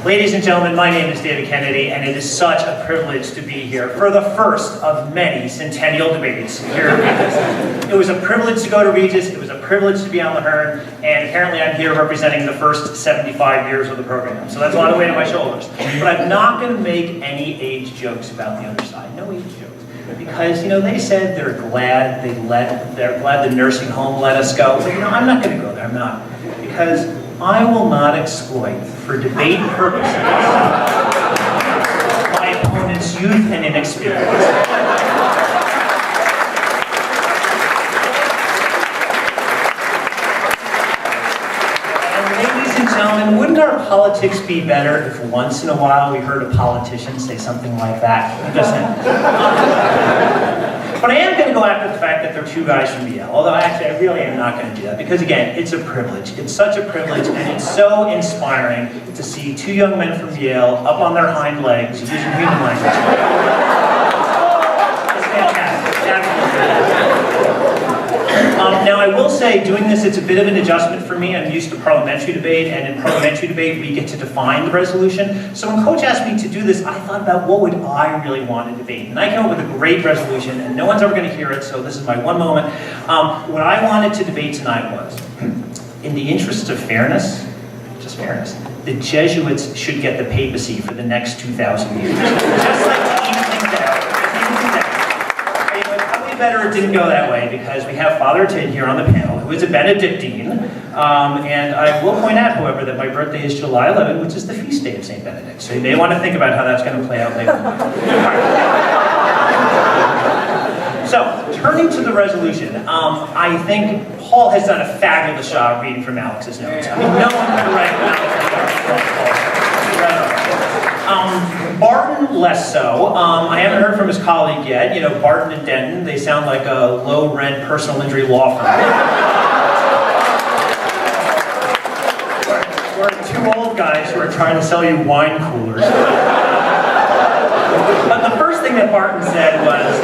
Ladies and gentlemen, my name is David Kennedy, and it is such a privilege to be here for the first of many Centennial debates here at Regis. It was a privilege to go to Regis, it was a privilege to be on the Hearn, and apparently I'm here representing the first 75 years of the program. So that's a lot of weight on my shoulders. But I'm not going to make any age jokes about the other side. No age jokes. Because, they said they're glad the nursing home let us go. But, I'm not going to go there. I'm not. Because I will not exploit, for debate purposes, my opponent's youth and inexperience. And wouldn't our politics be better if once in a while we heard a politician say something like that? I'm just saying. But I am going to go after the fact that they're two guys from Yale, although actually I really am not going to do that, because again, it's a privilege. It's such a privilege, and it's so inspiring to see two young men from Yale up on their hind legs using human language. It's fantastic. Absolutely. Now I will say, doing this, it's a bit of an adjustment for me. I'm used to parliamentary debate, and in parliamentary debate, we get to define the resolution. So when Coach asked me to do this, I thought about what would I really want to debate. And I came up with a great resolution, and no one's ever going to hear it, so this is my one moment. What I wanted to debate tonight was, in the interest of fairness, just fairness, the Jesuits should get the papacy for the next 2,000 years. Just like to even think that. Better it didn't go that way, because we have Father Tid here on the panel, who is a Benedictine, and I will point out, however, that my birthday is July 11, which is the feast day of St. Benedict, so you may want to think about how that's going to play out later. So, turning to the resolution, I think Paul has done a fabulous job reading from Alex's notes. I mean, no one could write Alex's notes. Barton less so. I haven't heard from his colleague yet. Barton and Denton, they sound like a low-rent personal injury law firm. We're two old guys who are trying to sell you wine coolers. But the first thing that Barton said was,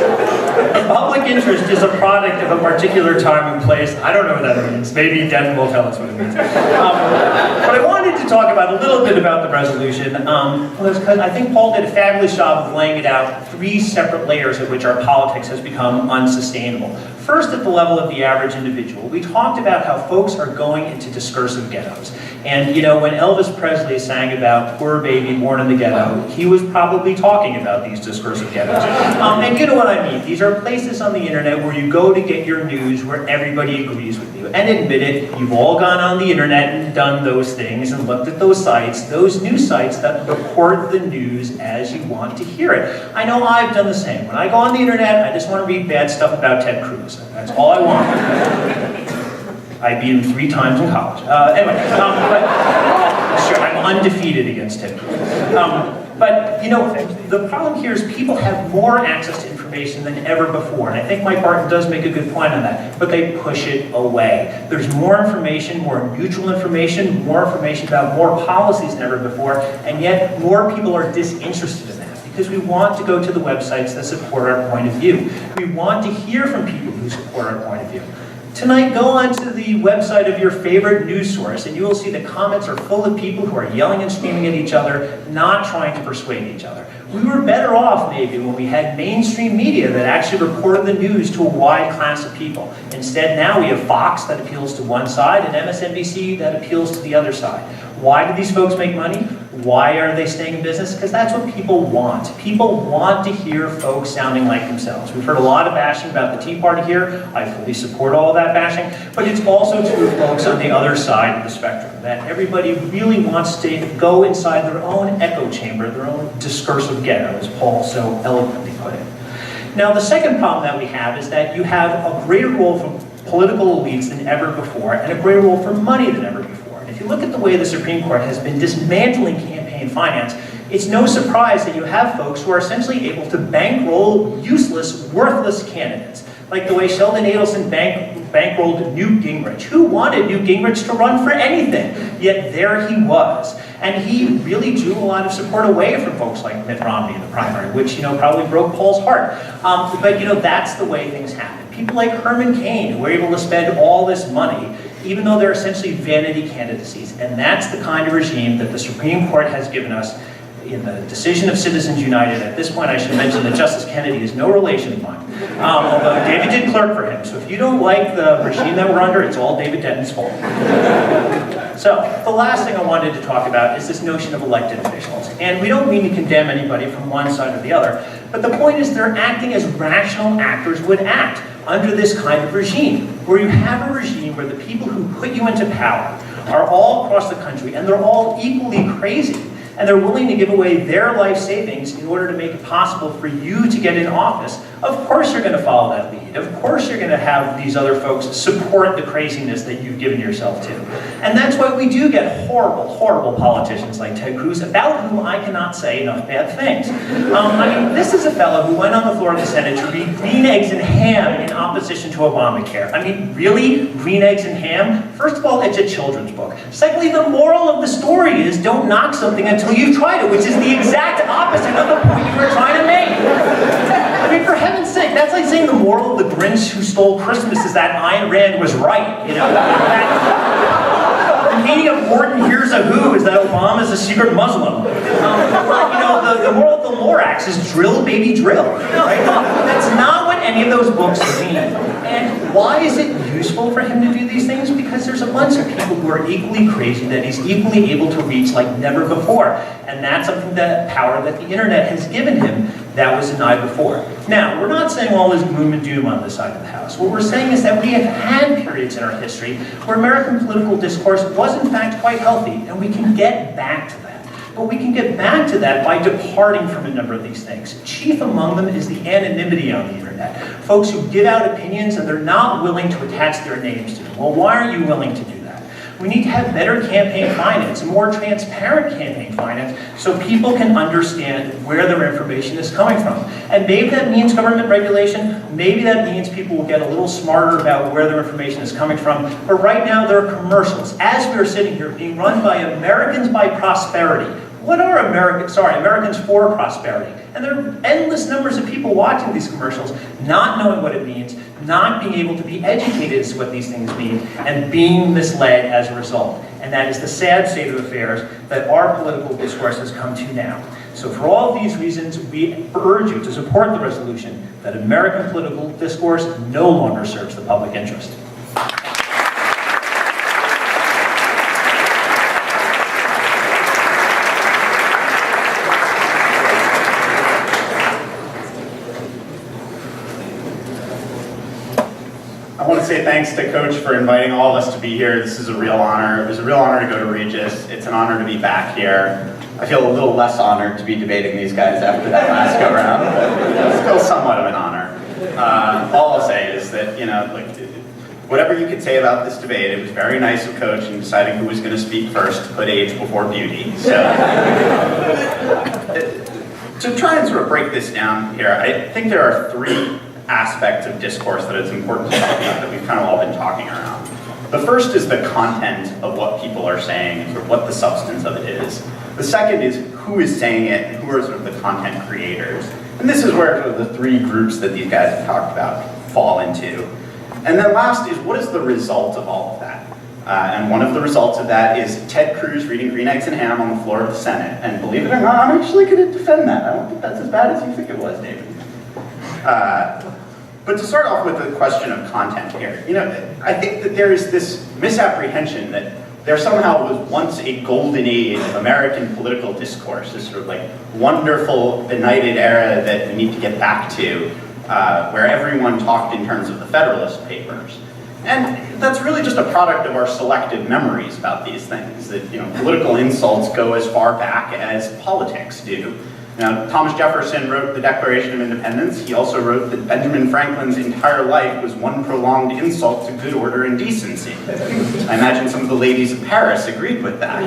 public interest is a product of a particular time and place. I don't know what that means. Maybe Denton will tell us what it means. But I wanted to talk about a little bit about the resolution, because I think Paul did a fabulous job of laying it out, three separate layers at which our politics has become unsustainable. First, at the level of the average individual, we talked about how folks are going into discursive ghettos. And when Elvis Presley sang about poor baby born in the ghetto, he was probably talking about these discursive ghettos. And you know what I mean. These are places on the internet where you go to get your news where everybody agrees with you. And admit it, you've all gone on the internet and done those things and looked at those sites, those news sites that report the news as you want to hear it. I know I've done the same. When I go on the internet, I just want to read bad stuff about Ted Cruz. That's all I want. I beat him 3 times in college. Anyway, sure, I'm undefeated against Ted Cruz. But, the problem here is people have more access to information than ever before, and I think Mike Barton does make a good point on that, but they push it away. There's more information, more mutual information, more information about more policies than ever before, and yet more people are disinterested in that, because we want to go to the websites that support our point of view. We want to hear from people who support our point of view. Tonight, go onto the website of your favorite news source, and you will see the comments are full of people who are yelling and screaming at each other, not trying to persuade each other. We were better off, maybe, when we had mainstream media that actually reported the news to a wide class of people. Instead, now we have Fox that appeals to one side, and MSNBC that appeals to the other side. Why do these folks make money? Why are they staying in business? Because that's what people want. People want to hear folks sounding like themselves. We've heard a lot of bashing about the Tea Party here. I fully support all of that bashing. But it's also true of folks on the other side of the spectrum, that everybody really wants to go inside their own echo chamber, their own discursive ghetto, as Paul so eloquently put it. Now, the second problem that we have is that you have a greater role for political elites than ever before, and a greater role for money than ever before. If you look at the way the Supreme Court has been dismantling campaign finance, it's no surprise that you have folks who are essentially able to bankroll useless, worthless candidates, like the way Sheldon Adelson bankrolled Newt Gingrich. Who wanted Newt Gingrich to run for anything? Yet there he was. And he really drew a lot of support away from folks like Mitt Romney in the primary, which probably broke Paul's heart. But that's the way things happen. People like Herman Cain, who were able to spend all this money even though they're essentially vanity candidacies. And that's the kind of regime that the Supreme Court has given us in the decision of Citizens United. At this point, I should mention that Justice Kennedy is no relation of mine, although David did clerk for him. So if you don't like the regime that we're under, it's all David Denton's fault. So the last thing I wanted to talk about is this notion of elected officials. And we don't mean to condemn anybody from one side or the other, but the point is they're acting as rational actors would act under this kind of regime, where you have a regime where the people who put you into power are all across the country, and they're all equally crazy. And they're willing to give away their life savings in order to make it possible for you to get in office. Of course you're going to follow that lead. Of course you're going to have these other folks support the craziness that you've given yourself to. And that's why we do get horrible, horrible politicians like Ted Cruz, about whom I cannot say enough bad things. I mean, this is a fellow who went on the floor of the Senate to read Green Eggs and Ham in opposition to Obamacare. I mean, really? Green Eggs and Ham? First of all, it's a children's book. Secondly, the moral of the story is don't knock something until you've tried it, which is the exact opposite of the point you were trying to make. I mean, for heaven's sake, that's like saying the moral of the Grinch who stole Christmas is that Ayn Rand was right, you know? The meaning of Morton Here's a Who is that Obama is a secret Muslim. The moral of the Lorax is drill, baby, drill. Right? That's not what any of those books mean. And why is it useful for him to do these things? Because there's a bunch of people who are equally crazy that he's equally able to reach like never before. And that's something that power that the internet has given him that was denied before. Now, we're not saying all is gloom and doom on this side of the house. What we're saying is that we have had periods in our history where American political discourse was in fact quite healthy, and we can get back to that. But we can get back to that by departing from a number of these things. Chief among them is the anonymity on the internet. Folks who give out opinions and they're not willing to attach their names to them. Well, why are you willing to do that? We need to have better campaign finance, more transparent campaign finance, so people can understand where their information is coming from. And maybe that means government regulation, maybe that means people will get a little smarter about where their information is coming from. But right now there are commercials, as we are sitting here, being run by Americans by Prosperity. What are Americans for Prosperity? And there are endless numbers of people watching these commercials, not knowing what it means, not being able to be educated as to what these things mean, and being misled as a result. And that is the sad state of affairs that our political discourse has come to now. So for all of these reasons, we urge you to support the resolution that American political discourse no longer serves the public interest. I want to say thanks to Coach for inviting all of us to be here. This is a real honor. It was a real honor to go to Regis. It's an honor to be back here. I feel a little less honored to be debating these guys after that last go-round, but still somewhat of an honor. All I'll say is that, whatever you could say about this debate, it was very nice of Coach in deciding who was going to speak first to put age before beauty. So, to try and sort of break this down here, I think there are three aspects of discourse that it's important to talk about that we've kind of all been talking around. The first is the content of what people are saying and sort of what the substance of it is. The second is who is saying it and who are sort of the content creators. And this is where sort of the three groups that these guys have talked about fall into. And then last is what is the result of all of that? And one of the results of that is Ted Cruz reading Green Eggs and Ham on the floor of the Senate. And believe it or not, I'm actually going to defend that. I don't think that's as bad as you think it was, David. But to start off with the question of content here, I think that there is this misapprehension that there somehow was once a golden age of American political discourse, this sort of like wonderful, benighted era that we need to get back to, where everyone talked in terms of the Federalist Papers. And that's really just a product of our selective memories about these things, that political insults go as far back as politics do. Now, Thomas Jefferson wrote the Declaration of Independence. He also wrote that Benjamin Franklin's entire life was one prolonged insult to good order and decency. I imagine some of the ladies of Paris agreed with that.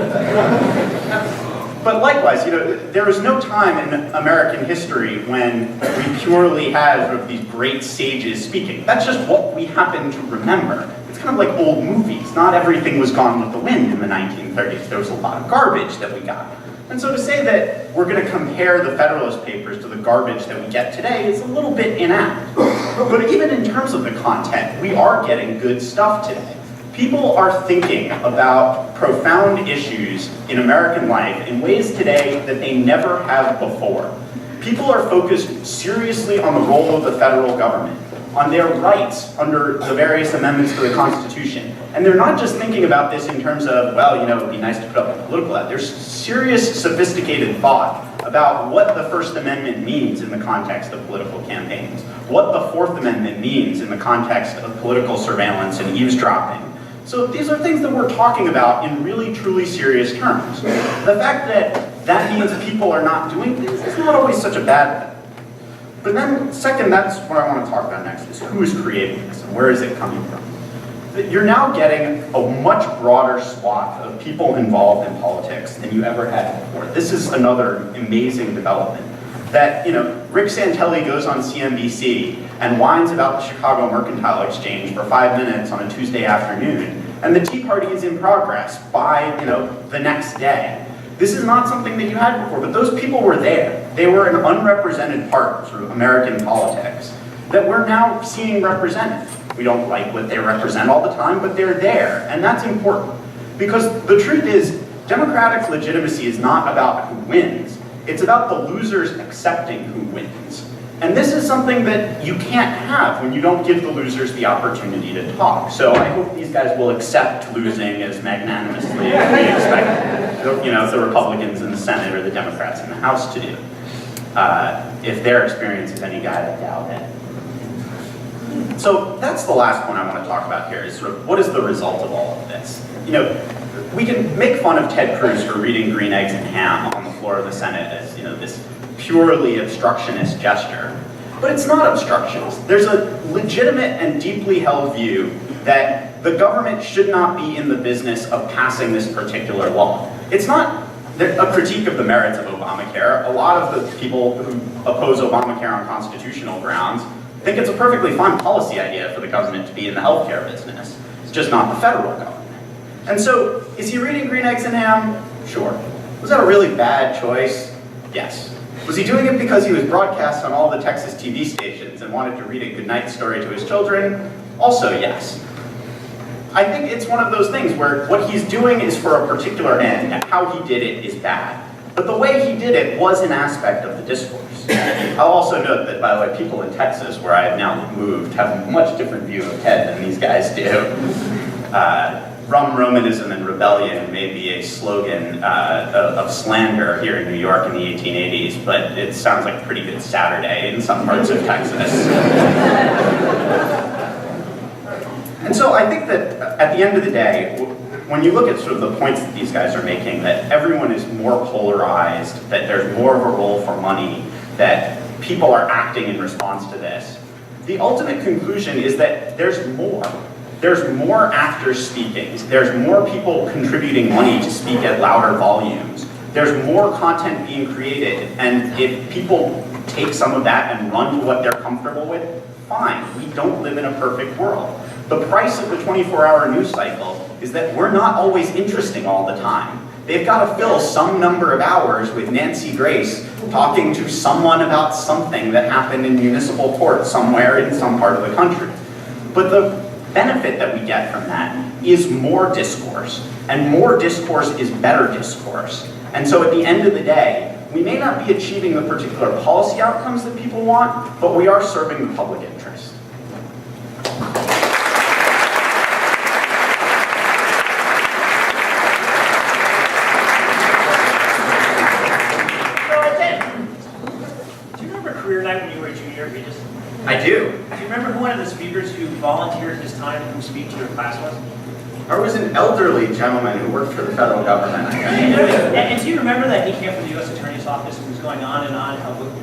But likewise, there was no time in American history when we purely had sort of these great sages speaking. That's just what we happen to remember. It's kind of like old movies. Not everything was gone with the wind in the 1930s. There was a lot of garbage that we got. And so to say that we're going to compare the Federalist Papers to the garbage that we get today is a little bit inapt. But even in terms of the content, we are getting good stuff today. People are thinking about profound issues in American life in ways today that they never have before. People are focused seriously on the role of the federal government, on their rights under the various amendments to the Constitution. And they're not just thinking about this in terms of, well, it would be nice to put up a political ad. There's serious, sophisticated thought about what the First Amendment means in the context of political campaigns, what the Fourth Amendment means in the context of political surveillance and eavesdropping. So these are things that we're talking about in really, truly serious terms. The fact that that means people are not doing things is not always such a bad thing. But then, second, that's what I want to talk about next, is who is creating this and where is it coming from? You're now getting a much broader swath of people involved in politics than you ever had before. This is another amazing development. That, Rick Santelli goes on CNBC and whines about the Chicago Mercantile Exchange for 5 minutes on a Tuesday afternoon, and the Tea Party is in progress by, the next day. This is not something that you had before, but those people were there. They were an unrepresented part of sort of American politics that we're now seeing represented. We don't like what they represent all the time, but they're there, and that's important. Because the truth is, democratic legitimacy is not about who wins, it's about the losers accepting who wins. And this is something that you can't have when you don't give the losers the opportunity to talk. So I hope these guys will accept losing as magnanimously as we expect the Republicans in the Senate or the Democrats in the House to do. If their experience is any guide, I doubt it. So that's the last point I want to talk about here, is sort of what is the result of all of this? We can make fun of Ted Cruz for reading Green Eggs and Ham on the floor of the Senate as, this purely obstructionist gesture. But it's not obstructionist. There's a legitimate and deeply held view that the government should not be in the business of passing this particular law. It's not a critique of the merits of Obamacare. A lot of the people who oppose Obamacare on constitutional grounds think it's a perfectly fine policy idea for the government to be in the healthcare business. It's just not the federal government. And so, is he reading Green Eggs and Ham? Sure. Was that a really bad choice? Yes. Was he doing it because he was broadcast on all the Texas TV stations and wanted to read a goodnight story to his children? Also yes. I think it's one of those things where what he's doing is for a particular end, and how he did it is bad. But the way he did it was an aspect of the discourse. I'll also note that, by the way, people in Texas, where I have now moved, have a much different view of Ted than these guys do. Rum, Romanism, and rebellion may be a slogan of slander here in New York in the 1880s, but it sounds like a pretty good Saturday in some parts of Texas. And so I think that at the end of the day, when you look at sort of the points that these guys are making, that everyone is more polarized, that there's more of a role for money, that people are acting in response to this, the ultimate conclusion is that there's more. There's more actors speaking. There's more people contributing money to speak at louder volumes. There's more content being created, and if people take some of that and run to what they're comfortable with, fine. We don't live in a perfect world. The price of the 24-hour news cycle is that we're not always interesting all the time. They've got to fill some number of hours with Nancy Grace talking to someone about something that happened in municipal court somewhere in some part of the country. But the benefit that we get from that is more discourse, and more discourse is better discourse. And so at the end of the day, we may not be achieving the particular policy outcomes that people want, but we are serving the public interest. Do you remember career night when you were a junior at Regis? I do. Do you remember who one of the speakers who volunteered his time to come speak to your class was? I was an elderly gentleman who worked for the federal government. And do you remember that he came from the U.S. Attorney's Office and was going on and on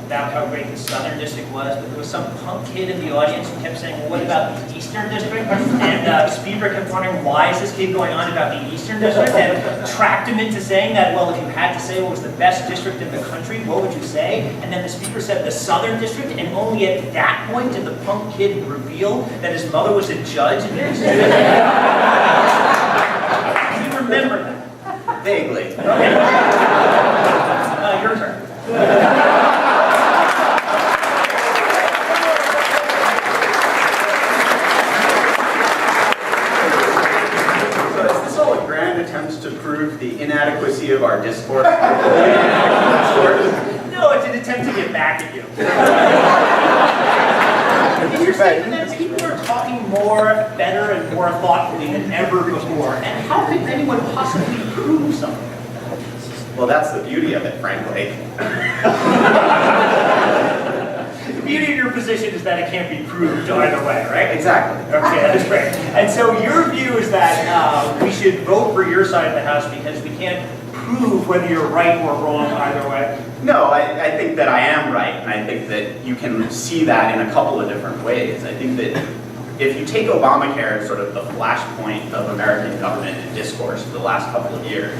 about how great the Southern District was, but there was some punk kid in the audience who kept saying, well, what about the Eastern District? And Speaker kept wondering, why is this kid going on about the Eastern District? And tracked him into saying that, well, if you had to say what was the best district in the country, what would you say? And then the Speaker said the Southern District, and only at that point did the punk kid reveal that his mother was a judge. Remember that? Vaguely. Okay. Your turn. our discourse. No, it's an attempt to get back at you. You're saying that people are talking more, better, and more thoughtfully than ever before. And how could anyone possibly prove something? Well, that's the beauty of it, frankly. The beauty of your position is that it can't be proved either way, right? Exactly. Okay, that's great. And so your view is that we should vote for your side of the house because we can't prove whether you're right or wrong either way? No, I think that I am right, and I think that you can see that in a couple of different ways. I think that if you take Obamacare as sort of the flashpoint of American government and discourse for the last couple of years,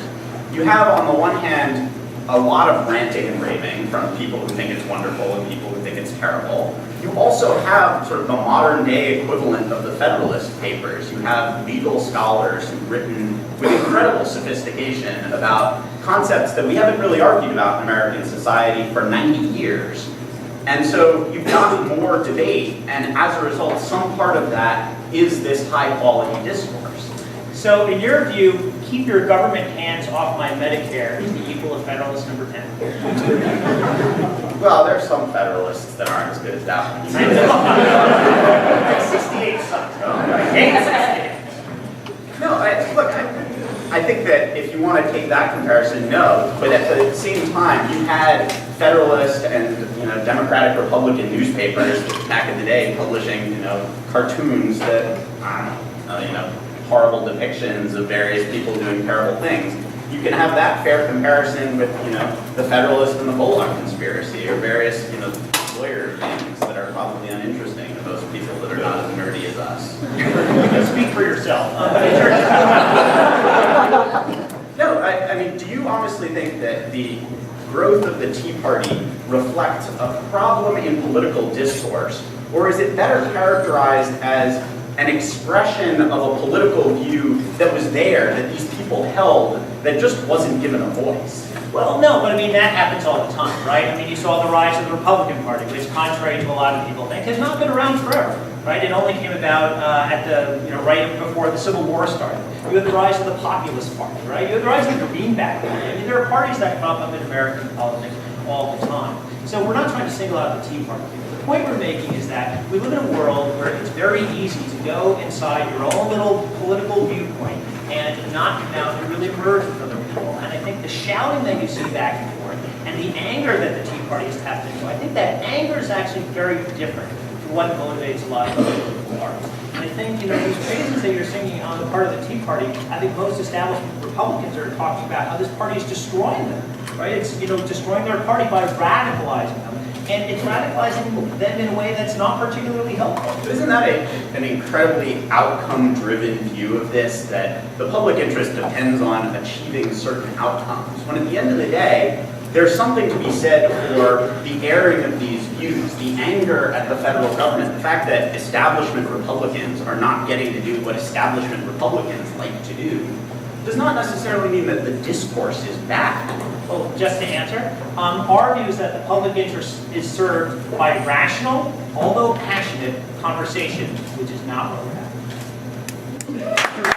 you have on the one hand a lot of ranting and raving from people who think it's wonderful and people who think it's terrible. You also have sort of the modern day equivalent of the Federalist Papers. You have legal scholars who've written with incredible sophistication about concepts that we haven't really argued about in American society for 90 years. And so you've got more debate, and as a result, some part of that is this high quality discourse. So in your view, keep your government hands off my Medicare is the equal of Federalist number 10. Well, there's some Federalists that aren't as good as that one. 68 sucks. No, I think that if you want to take that comparison, no. But at the same time, you had Federalist and Democratic Republican newspapers back in the day publishing cartoons that horrible depictions of various people doing terrible things. You can have that fair comparison with the Federalist and the Bullock conspiracy, or various lawyer things that are probably uninteresting to most people that are not as nerdy as us. You can speak for yourself. No, I mean, do you honestly think that the growth of the Tea Party reflects a problem in political discourse, or is it better characterized as an expression of a political view that was there, that these people held, that just wasn't given a voice? Well, no, but I mean, that happens all the time, right? I mean, you saw the rise of the Republican Party, which, contrary to a lot of people think, has not been around forever, right? It only came about right before the Civil War started. You had the rise of the Populist Party, right? You had the rise of the Greenback Party. I mean, there are parties that crop up in American politics all the time. So we're not trying to single out the Tea Party. The point we're making is that we live in a world where it's very easy to go inside your own little political viewpoint and not come out and really merge with other people. And I think the shouting that you see back and forth and the anger that the Tea Party has tapped into, I think that anger is actually very different to what motivates a lot of other political parties. And I think, these praises that you're singing on the part of the Tea Party, I think most established Republicans are talking about how this party is destroying them, right? It's, destroying their party by radicalizing them. And it's radicalizing them in a way that's not particularly helpful. Isn't that an incredibly outcome-driven view of this, that the public interest depends on achieving certain outcomes, when at the end of the day, there's something to be said for the airing of these views, the anger at the federal government, the fact that establishment Republicans are not getting to do what establishment Republicans like to do, does not necessarily mean that the discourse is bad. Well, just to answer, our view is that the public interest is served by rational, although passionate, conversation, which is not what we're having.